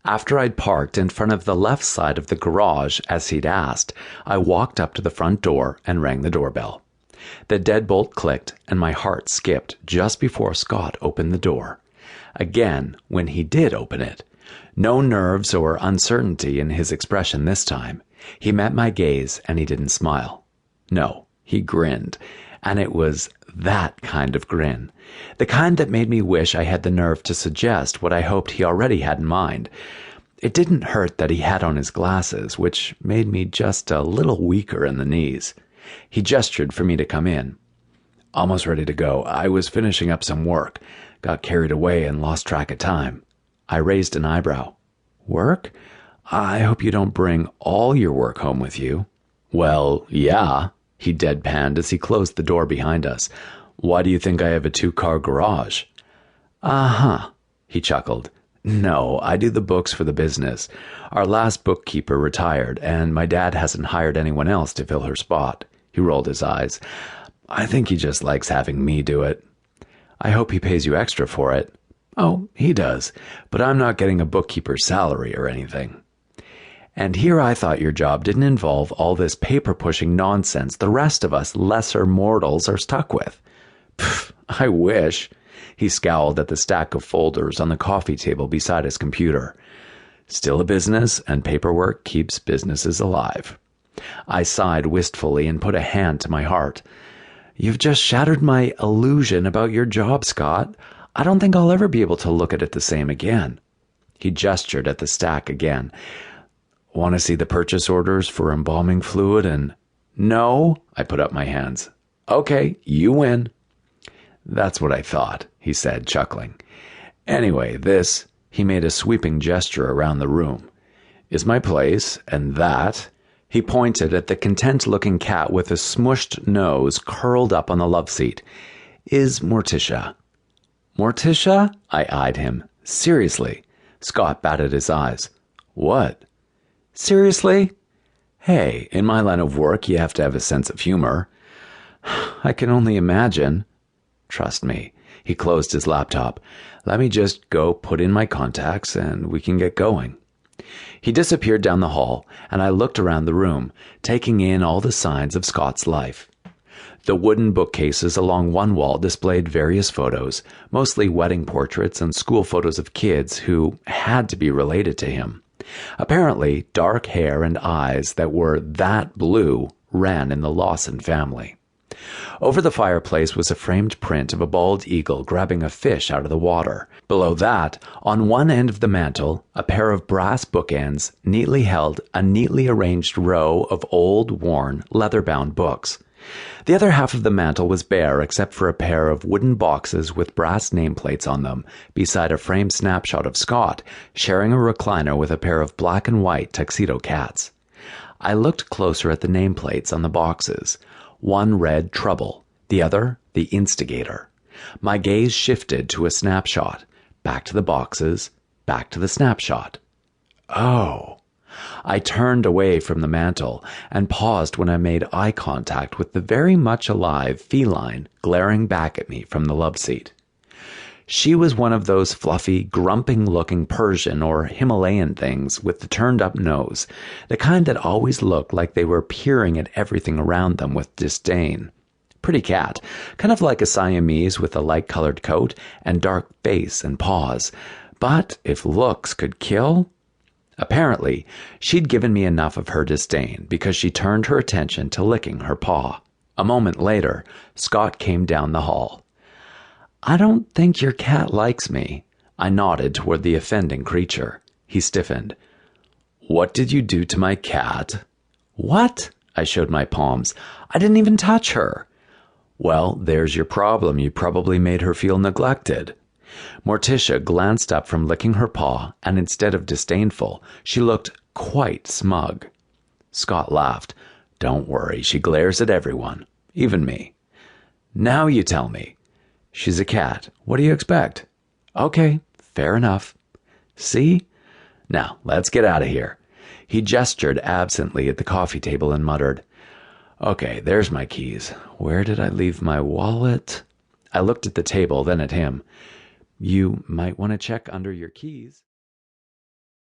After I'd parked in front of the left side of the garage, as he'd asked, I walked up to the front door and rang the doorbell. The deadbolt clicked, and my heart skipped just before Scott opened the door. Again, when he did open it. No nerves or uncertainty in his expression this time. He met my gaze, and he didn't smile. No, he grinned, and it was that kind of grin. The kind that made me wish I had the nerve to suggest what I hoped he already had in mind. It didn't hurt that he had on his glasses, which made me just a little weaker in the knees. He gestured for me to come in. Almost ready to go. I was finishing up some work. Got carried away and lost track of time. I raised an eyebrow. Work? I hope you don't bring all your work home with you. Well, yeah, he deadpanned as he closed the door behind us. Why do you think I have a 2-car garage? Uh-huh, he chuckled. No, I do the books for the business. Our last bookkeeper retired, and my dad hasn't hired anyone else to fill her spot. He rolled his eyes. I think he just likes having me do it. I hope he pays you extra for it. Oh, he does, but I'm not getting a bookkeeper's salary or anything. And here I thought your job didn't involve all this paper-pushing nonsense the rest of us lesser mortals are stuck with. Pfft, I wish. He scowled at the stack of folders on the coffee table beside his computer. Still a business, and paperwork keeps businesses alive. I sighed wistfully and put a hand to my heart. You've just shattered my illusion about your job, Scott. I don't think I'll ever be able to look at it the same again. He gestured at the stack again. Want to see the purchase orders for embalming fluid and... No, I put up my hands. Okay, you win. That's what I thought, he said, chuckling. Anyway, this, he made a sweeping gesture around the room, is my place, and that, he pointed at the content-looking cat with a smushed nose curled up on the love seat, is Morticia. Morticia? I eyed him. Seriously. Scott batted his eyes. What? Seriously? Hey, in my line of work, you have to have a sense of humor. I can only imagine. Trust me. He closed his laptop. Let me just go put in my contacts and we can get going. He disappeared down the hall, and I looked around the room, taking in all the signs of Scott's life. The wooden bookcases along one wall displayed various photos, mostly wedding portraits and school photos of kids who had to be related to him. Apparently, dark hair and eyes that were that blue ran in the Lawson family. Over the fireplace was a framed print of a bald eagle grabbing a fish out of the water. Below that, on one end of the mantel, a pair of brass bookends neatly held a neatly arranged row of old, worn, leather-bound books. The other half of the mantel was bare except for a pair of wooden boxes with brass nameplates on them, beside a framed snapshot of Scott, sharing a recliner with a pair of black and white tuxedo cats. I looked closer at the nameplates on the boxes. One read Trouble, the other The Instigator. My gaze shifted to a snapshot, back to the boxes, back to the snapshot. Oh. I turned away from the mantel and paused when I made eye contact with the very much alive feline glaring back at me from the love seat. She was one of those fluffy, grumping-looking Persian or Himalayan things with the turned-up nose, the kind that always looked like they were peering at everything around them with disdain. Pretty cat, kind of like a Siamese with a light-colored coat and dark face and paws. But if looks could kill... Apparently, she'd given me enough of her disdain because she turned her attention to licking her paw. A moment later, Scott came down the hall. I don't think your cat likes me. I nodded toward the offending creature. He stiffened. What did you do to my cat? What? I showed my palms. I didn't even touch her. Well, there's your problem. You probably made her feel neglected. Morticia glanced up from licking her paw, and instead of disdainful, she looked quite smug. Scott laughed. Don't worry, she glares at everyone, even me. Now you tell me. She's a cat. What do you expect? Okay, fair enough. See? Now, let's get out of here. He gestured absently at the coffee table and muttered, Okay, there's my keys. Where did I leave my wallet? I looked at the table, then at him. You might want to check under your keys.